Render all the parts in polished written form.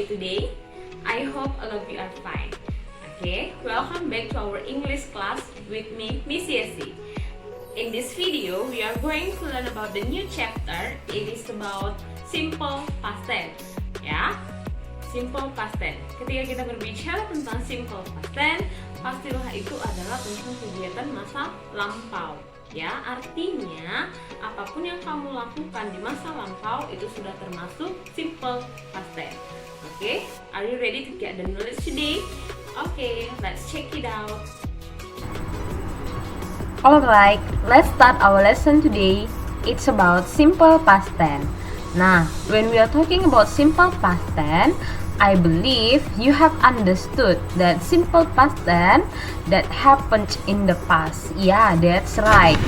today? I hope all of you are fine. Okay, welcome back to our English class with me, Miss Yesi. In this video, we are going to learn about the new chapter. It is about simple past tense. Ya, simple past tense. Ketika kita berbicara tentang simple past tense, pastilah itu adalah tentang kegiatan masa lampau. Ya, artinya apapun yang kamu lakukan di masa lampau itu sudah termasuk simple past tense. Okay, are you ready to get the knowledge today? Okay, let's check it out. Alright, let's start our lesson today. It's about simple past tense. Nah, when we are talking about simple past tense, I believe you have understood that simple past tense that happened in the past. Yeah, that's right.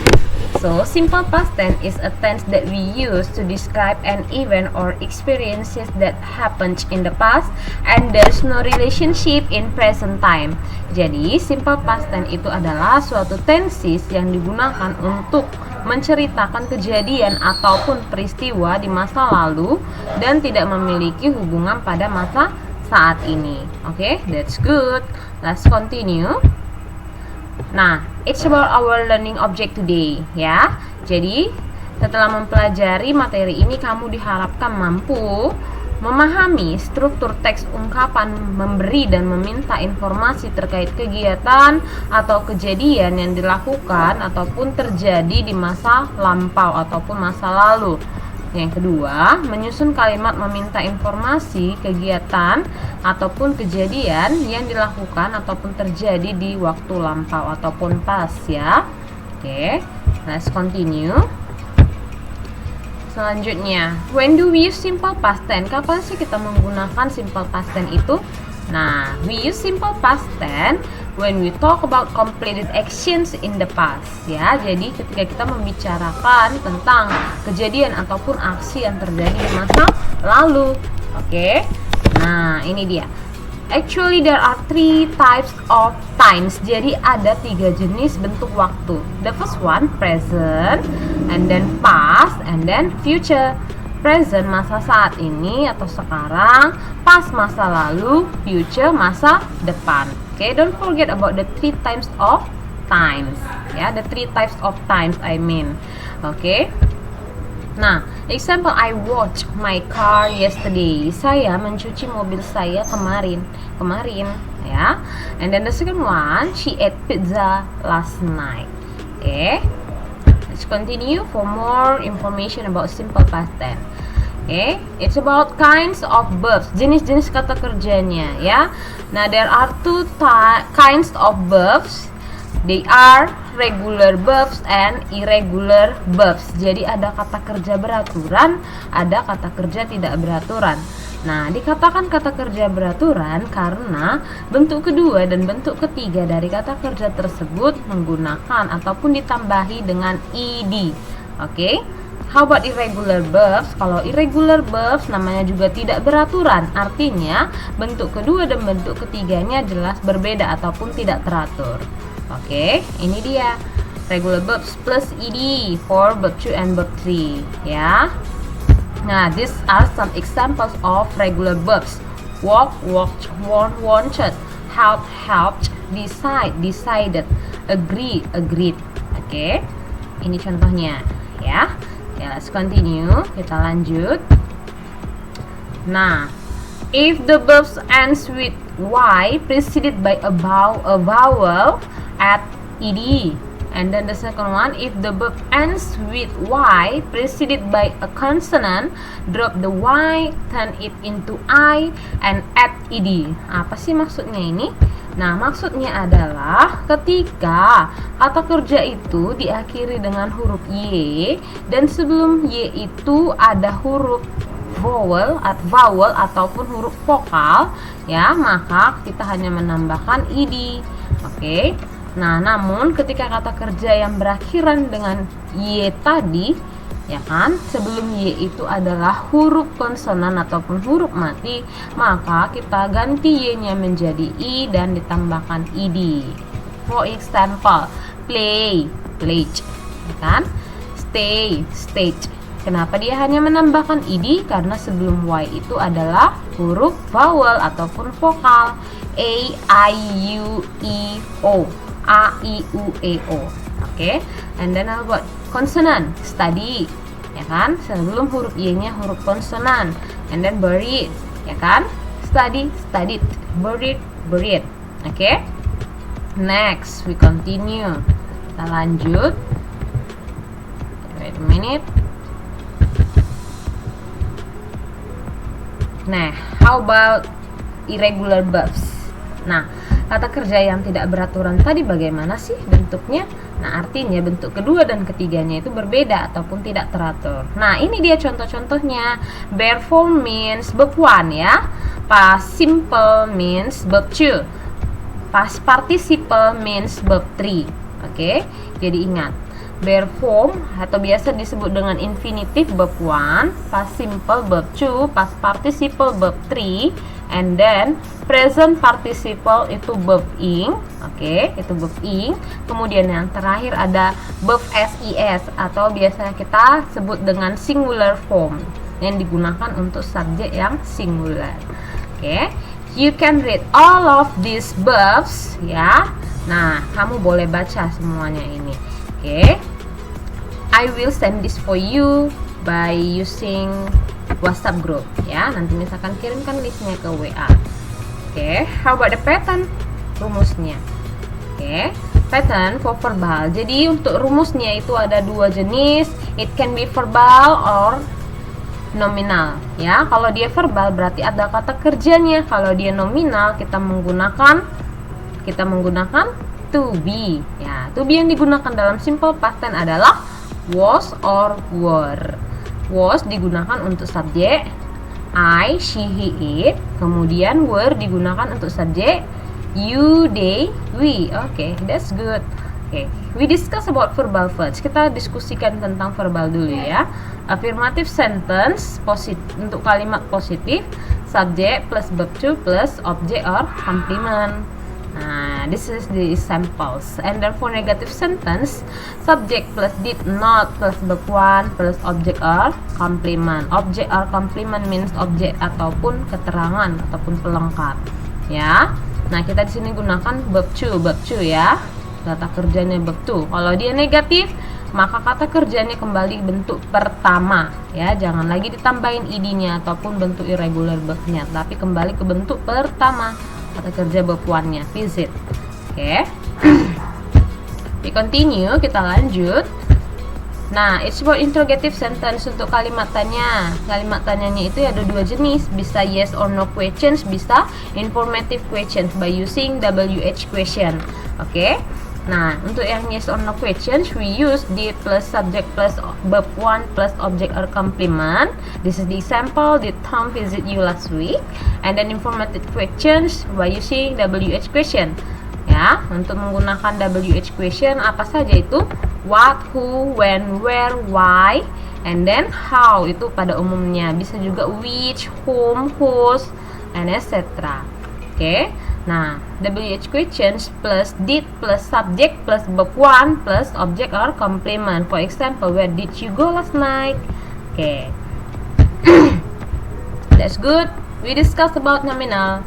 So, simple past tense is a tense that we use to describe an event or experiences that happened in the past and there's no relationship in present time. Jadi, simple past tense itu adalah suatu tenses yang digunakan untuk menceritakan kejadian ataupun peristiwa di masa lalu dan tidak memiliki hubungan pada masa saat ini. Oke, that's good. Let's continue. Nah, it's about our learning object today, ya. Jadi, setelah mempelajari materi ini, kamu diharapkan mampu memahami struktur teks ungkapan memberi dan meminta informasi terkait kegiatan atau kejadian yang dilakukan ataupun terjadi di masa lampau ataupun masa lalu. Yang kedua, menyusun kalimat meminta informasi kegiatan ataupun kejadian yang dilakukan ataupun terjadi di waktu lampau ataupun past, ya. Oke, let's continue. Selanjutnya, when do we use simple past tense? Kapan sih kita menggunakan simple past tense itu? Nah, we use simple past tense when we talk about completed actions in the past, ya. Jadi ketika kita membicarakan tentang kejadian ataupun aksi yang terjadi di masa lalu. Oke. Nah, ini dia. Actually there are 3 types of times. Jadi ada 3 jenis bentuk waktu. The first one present, and then past, and then future. Present masa saat ini atau sekarang, past masa lalu, future masa depan. Okay, don't forget about the 3 types of times. Ya, the 3 types of times I mean. Okay. Nah, example, I washed my car yesterday. Saya mencuci mobil saya kemarin, ya. And then the second one, she ate pizza last night. Okay. Let's continue for more information about simple past tense. Okay, it's about kinds of verbs, jenis-jenis kata kerjanya, ya. Nah, there are 2 kinds of verbs. They are regular verbs and irregular verbs. Jadi ada kata kerja beraturan, ada kata kerja tidak beraturan. Nah, dikatakan kata kerja beraturan karena bentuk kedua dan bentuk ketiga dari kata kerja tersebut menggunakan ataupun ditambahi dengan ed. Oke. How about irregular verbs? Kalau irregular verbs namanya juga tidak beraturan. Artinya bentuk kedua dan bentuk ketiganya jelas berbeda ataupun tidak teratur. Oke, ini dia regular verbs plus ed for verb 2 and verb 3, ya. Nah, these are some examples of regular verbs. Walk, walked, want, wanted, help, helped, decide, decided, agree, agreed. Oke, ini contohnya, ya. Ya, let's continue. Kita lanjut. Nah, if the verbs ends with y preceded by a vowel, add ed. And then the second one, if the verb ends with y preceded by a consonant, drop the y, turn it into I, and add ed. Apa sih maksudnya ini? Nah, maksudnya adalah ketika kata kerja itu diakhiri dengan huruf y dan sebelum y itu ada huruf vowel ataupun huruf vokal, ya, maka kita hanya menambahkan ed. Oke. Nah, namun ketika kata kerja yang berakhiran dengan y tadi, ya kan, sebelum y itu adalah huruf konsonan ataupun huruf mati, maka kita ganti y-nya menjadi i dan ditambahkan ed. For example, play, played, ya kan? Stay, stayed, Kenapa dia hanya menambahkan ed? Karena sebelum y itu adalah huruf vowel ataupun vokal. A, I, U, E, O. A, I, U, E, O. Oke. And then how about consonant? Study. Ya kan? Sebelum huruf y-nya huruf konsonan. And then buried. Ya kan? Study, studied. Buried, buried. Oke. Next, we continue. Kita lanjut. Wait a minute. Nah, how about irregular verbs? Nah, kata kerja yang tidak beraturan tadi bagaimana sih bentuknya? Nah, artinya bentuk kedua dan ketiganya itu berbeda ataupun tidak teratur. Nah, ini dia contoh-contohnya. Bare form means verb 1 ya. Past simple means verb 2. Past participle means verb 3. Oke, jadi ingat. Bare form atau biasa disebut dengan infinitive verb 1, past simple verb 2, past participle verb 3, and then present participle itu verb ing. Oke, itu verb ing. Kemudian yang terakhir ada verb SIS atau biasanya kita sebut dengan singular form yang digunakan untuk subjek yang singular. Oke, you can read all of these verbs ya. Nah, kamu boleh baca semuanya ini. Oke. I will send this for you by using WhatsApp group ya. Nanti misalkan kirimkan listnya ke WA. Oke, how about the pattern? Rumusnya. Oke, pattern for verbal. Jadi untuk rumusnya itu ada dua jenis. It can be verbal or nominal ya. Kalau dia verbal berarti ada kata kerjanya. Kalau dia nominal kita menggunakan to be ya. To be yang digunakan dalam simple past tense adalah was or were. Was digunakan untuk subjek I, she, he, it. Kemudian were digunakan untuk subjek you, they, we. Okay, that's good. Okay, we discuss about verbal first. Kita diskusikan tentang verbal dulu ya. Affirmative sentence untuk kalimat positif, subject plus verb to plus object or complement. Nah, this is the examples. And then for negative sentence, subject plus did not plus verb 1 plus object or complement. Object or complement means object ataupun keterangan ataupun pelengkap. Ya. Nah, kita di sini gunakan verb to ya. Kata kerjanya verb to. Kalau dia negatif, maka kata kerjanya kembali bentuk pertama ya. Jangan lagi ditambahin id-nya ataupun bentuk irregular verb-nya, tapi kembali ke bentuk pertama. Kata kerja verb 1-nya, visit. Oke. We continue, kita lanjut. Nah, it's for interrogative sentence untuk kalimat tanya. Kalimat tanyanya itu ada dua jenis, bisa yes or no questions, bisa informative questions by using WH question. Oke. Nah, untuk yang yes or no questions, we use did plus subject plus verb 1 plus object or complement. This is the example, did Tom visit you last week? And then informative questions by using WH question. Ya, untuk menggunakan WH question apa saja itu? What, who, when, where, why, and then how itu pada umumnya. Bisa juga which, whom, whose, and etc. Oke. Nah, WH questions plus did plus subject plus verb 1 plus object or complement. For example, where did you go last night? Okay. That's good. We discussed about nominal.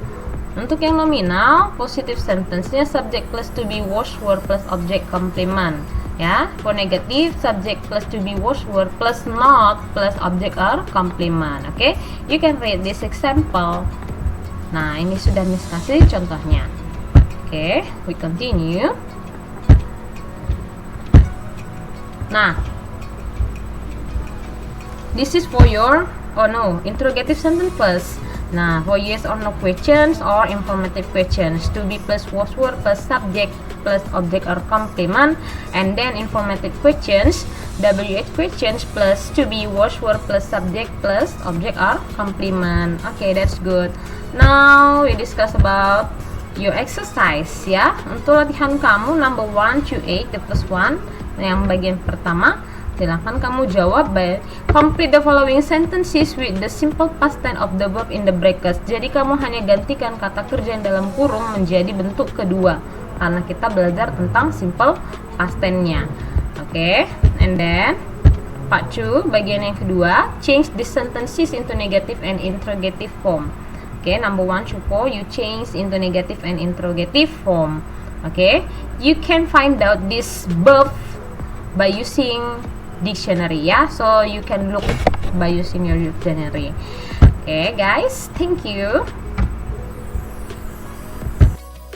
Untuk yang nominal, positive sentence-nya subject plus to be was were plus object complement. Ya, for negative, subject plus to be was were plus not plus object or complement. Okay, you can read this example. Nah, ini sudah Miss kasih contohnya. Oke, we continue. Nah, this is for your, interrogative sentence first. Nah, for yes or no questions or informative questions, to be plus was were plus subject plus object or complement, and then informative questions, WH questions plus to be was were plus subject plus object or complement. Okay, that's good. Now we discuss about your exercise ya. Untuk latihan kamu number 1 to 8 the first one. Yang bagian pertama, silakan kamu jawab by complete the following sentences with the simple past tense of the verb in the brackets. Jadi kamu hanya gantikan kata kerja yang dalam kurung menjadi bentuk kedua karena kita belajar tentang simple past tense-nya. Oke, and then Part 2, bagian yang kedua, change the sentences into negative and interrogative form. Okay, number 1, Cupo, you change into negative and interrogative form. Okay, you can find out this verb by using dictionary, ya. So you can look by using your dictionary. Okay, guys, thank you.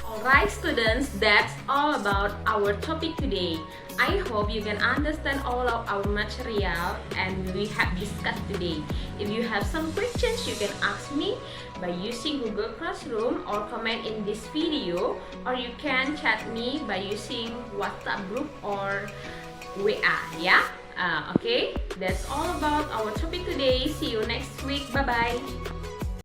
Alright students, that's all about our topic today. I hope you can understand all of our material and we have discussed today. If you have some questions, you can ask me by using Google Classroom or comment in this video, or you can chat me by using WhatsApp group or WA, yeah? Okay, that's all about our topic today. See you next week. Bye-bye.